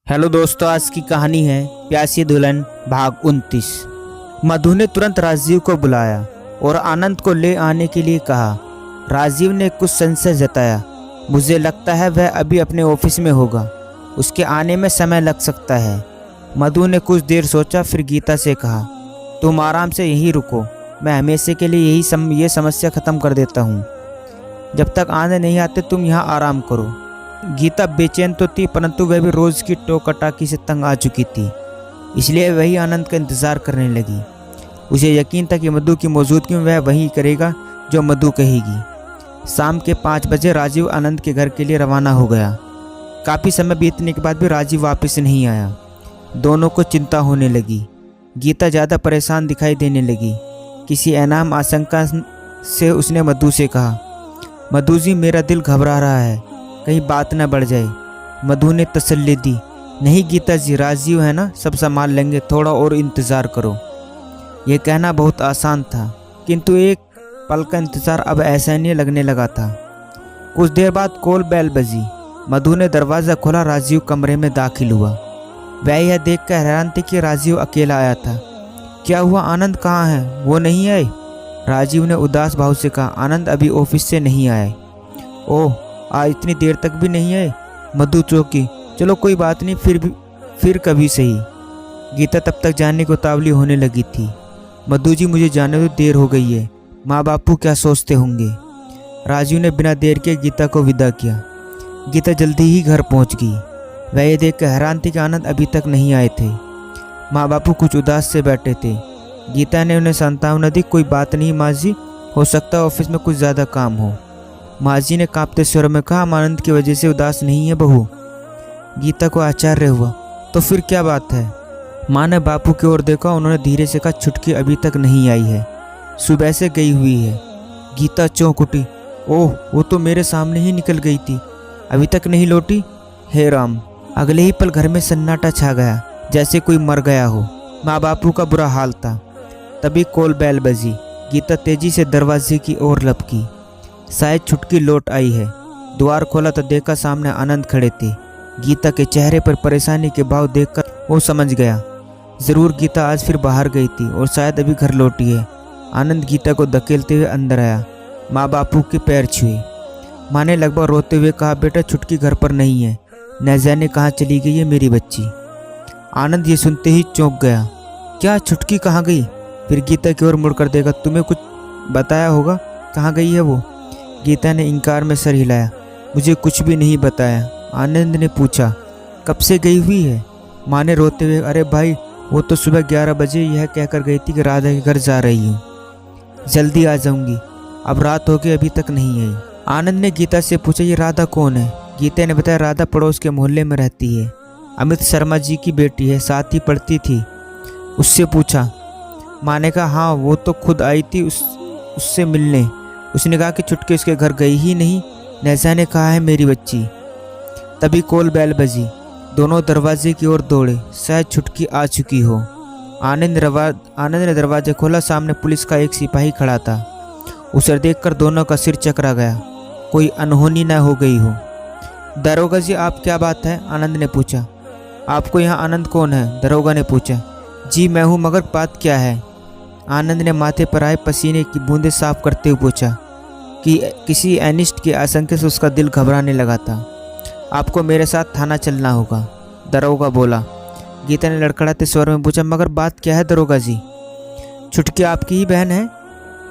Hello दोस्तों, आज की कहानी है प्यासी दुल्हन भाग 29। मधु ने तुरंत राजीव को बुलाया और आनंद को ले आने के लिए कहा। राजीव ने कुछ संशय जताया। मुझे लगता है वह अभी अपने ऑफिस में होगा, उसके आने में समय लग सकता है। मधु ने कुछ देर सोचा, फिर गीता से कहा, तुम आराम से यहीं रुको, मैं हमेशा के लिए ये समस्या ख़त्म कर देता हूँ। जब तक आनंद नहीं आते तुम यहाँ आराम करो। गीता बेचैन तो थी, परंतु वह भी रोज की टोकाटाकी से तंग आ चुकी थी, इसलिए वही आनंद का इंतजार करने लगी। उसे यकीन था कि मधु की मौजूदगी में वह वही करेगा जो मधु कहेगी। शाम के 5 बजे राजीव आनंद के घर के लिए रवाना हो गया। काफ़ी समय बीतने के बाद भी राजीव वापस नहीं आया। दोनों को चिंता होने लगी। गीता ज़्यादा परेशान दिखाई देने लगी। किसी अनाम आशंका से उसने मधु से कहा, मधु जी, मेरा दिल घबरा रहा है, कहीं बात न बढ़ जाए। मधु ने तसल्ली दी, नहीं गीता जी, राजीव है ना, सब संभाल लेंगे, थोड़ा और इंतज़ार करो। यह कहना बहुत आसान था, किंतु एक पल का इंतज़ार अब असहनीय लगने लगा था। कुछ देर बाद कॉल बेल बजी। मधु ने दरवाज़ा खोला। राजीव कमरे में दाखिल हुआ। वह यह देखकर हैरान थी कि राजीव अकेला आया था। क्या हुआ, आनंद कहाँ है, वो नहीं आए? राजीव ने उदास भाव से कहा, आनंद अभी ऑफिस से नहीं आए। ओह, आज इतनी देर तक भी नहीं आए? मधु चौंकी। चलो कोई बात नहीं, फिर कभी सही। गीता तब तक जाने को उतावली होने लगी थी। मधु जी, मुझे जाने तो देर हो गई है, माँ बापू क्या सोचते होंगे। राजीव ने बिना देर के गीता को विदा किया। गीता जल्दी ही घर पहुंच गई। वह ये देख कर हैरान थी कि आनंद अभी तक नहीं आए थे। माँ बापू कुछ उदास से बैठे थे। गीता ने उन्हें सांत्वना दी, कोई बात नहीं माँ जी, हो सकता है ऑफिस में कुछ ज़्यादा काम हो। माँ जी ने कांपते स्वर में कहा, हम आनंद की वजह से उदास नहीं है बहू। गीता को आश्चर्य हुआ, तो फिर क्या बात है? माँ ने बापू की ओर देखा। उन्होंने धीरे से कहा, छुटकी अभी तक नहीं आई है, सुबह से गई हुई है। गीता चौंक उठी। ओह, वो तो मेरे सामने ही निकल गई थी, अभी तक नहीं लौटी? हे राम! अगले ही पल घर में सन्नाटा छा गया, जैसे कोई मर गया हो। माँ बापू का बुरा हाल था। तभी कॉल बेल बजी। गीता तेजी से दरवाजे की ओर लपकी। शायद छुटकी लौट आई है। द्वार खोला तो देखा सामने आनंद खड़े थे। गीता के चेहरे पर परेशानी के भाव देखकर वो समझ गया, जरूर गीता आज फिर बाहर गई थी और शायद अभी घर लौटी है। आनंद गीता को धकेलते हुए अंदर आया। माँ बापू के पैर छुए। माँ ने लगभग रोते हुए कहा, बेटा, छुटकी घर पर नहीं है, न जाने कहाँ चली गई है मेरी बच्ची। आनंद ये सुनते ही चौंक गया। क्या, छुटकी कहाँ गई? फिर गीता की ओर मुड़कर देखा। तुम्हें कुछ बताया होगा, कहाँ गई है वो? गीता ने इनकार में सर हिलाया। मुझे कुछ भी नहीं बताया। आनंद ने पूछा, कब से गई हुई है? माँ ने रोते हुए, अरे भाई, वो तो सुबह 11 बजे यह कहकर गई थी कि राधा के घर जा रही हूँ, जल्दी आ जाऊंगी। अब रात हो गई, अभी तक नहीं आई। आनंद ने गीता से पूछा, ये राधा कौन है? गीता ने बताया, राधा पड़ोस के मोहल्ले में रहती है, अमित शर्मा जी की बेटी है, साथ ही पढ़ती थी। उससे पूछा? माँ ने कहा, हाँ, वो तो खुद आई थी उससे मिलने। उसने कहा कि छुटकी उसके घर गई ही नहीं, नैसा ने कहा है मेरी बच्ची। तभी कॉल बेल बजी। दोनों दरवाजे की ओर दौड़े, शायद छुटकी आ चुकी हो। आनंद ने दरवाजा खोला। सामने पुलिस का एक सिपाही खड़ा था। उसे देखकर दोनों का सिर चकरा गया, कोई अनहोनी न हो गई हो। दरोगा जी, आप, क्या बात है? आनंद ने पूछा। आपको यहाँ आनंद कौन है? दरोगा ने पूछा। जी मैं हूँ, मगर बात क्या है? आनंद ने माथे पर आए पसीने की बूंदें साफ करते हुए पूछा कि किसी अनिष्ट की आशंका से उसका दिल घबराने लगा था। आपको मेरे साथ थाना चलना होगा, दरोगा बोला। गीता ने लड़खड़ाते स्वर में पूछा, मगर बात क्या है दरोगा जी? छुटकी आपकी ही बहन है?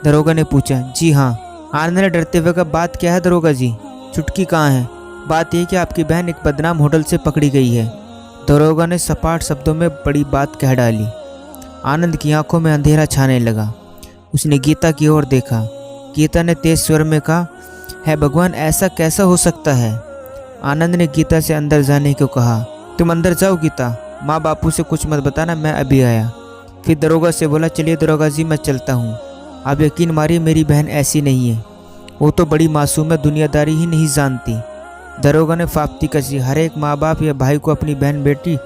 दरोगा ने पूछा। जी हाँ। आनंद ने डरते हुए कहा, बात क्या है दरोगा जी, छुटकी कहाँ है? बात यह कि आपकी बहन एक बदनाम होटल से पकड़ी गई है। दरोगा ने सपाट शब्दों में बड़ी बात कह डाली। आनंद की आंखों में अंधेरा छाने लगा। उसने गीता की ओर देखा। गीता ने तेज स्वर में कहा, है भगवान, ऐसा कैसा हो सकता है? आनंद ने गीता से अंदर जाने को कहा। तुम अंदर जाओ गीता, माँ बापू से कुछ मत बताना, मैं अभी आया। फिर दरोगा से बोला, चलिए दरोगा जी, मैं चलता हूँ। आप यकीन मारिए, मेरी बहन ऐसी नहीं है, वो तो बड़ी मासूम है, दुनियादारी ही नहीं जानती। दरोगा ने फाप्ती कसी। हर एक माँ बाप या भाई को अपनी बहन बेटी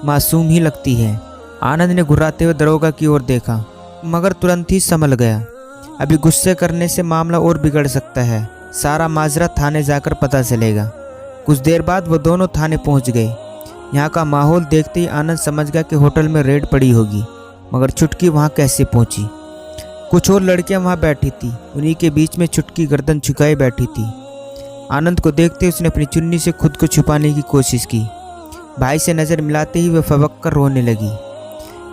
मासूम ही लगती है। आनंद ने घुराते हुए दरोगा की ओर देखा, मगर तुरंत ही संभल गया। अभी गुस्से करने से मामला और बिगड़ सकता है। सारा माजरा थाने जाकर पता चलेगा। कुछ देर बाद वो दोनों थाने पहुंच गए। यहाँ का माहौल देखते ही आनंद समझ गया कि होटल में रेड पड़ी होगी, मगर चुटकी वहाँ कैसे पहुँची। कुछ और लड़कियाँ वहाँ बैठी थी, उन्हीं के बीच में चुटकी गर्दन झुकाए बैठी थी। आनंद को देखते उसने अपनी चुन्नी से खुद को छुपाने की कोशिश की। भाई से नज़र मिलाते ही वह फबक कर रोने लगी।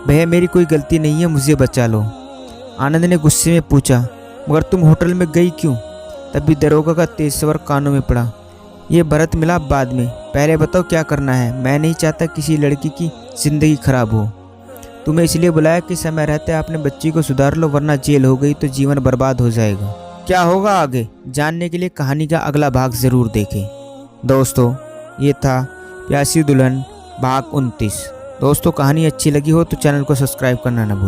भैया मेरी कोई गलती नहीं है, मुझे बचा लो। आनंद ने गुस्से में पूछा, मगर तुम होटल में गई क्यों? तभी दरोगा का तेज स्वर कानों में पड़ा, ये भरत मिला बाद में, पहले बताओ क्या करना है। मैं नहीं चाहता किसी लड़की की ज़िंदगी खराब हो। तुम्हें इसलिए बुलाया कि समय रहते अपने बच्ची को सुधार लो, वरना जेल हो गई तो जीवन बर्बाद हो जाएगा। क्या होगा आगे जानने के लिए कहानी का अगला भाग ज़रूर देखें। दोस्तों ये था प्यासी दुल्हन भाग 29। दोस्तों कहानी अच्छी लगी हो तो चैनल को सब्सक्राइब करना न भूलें।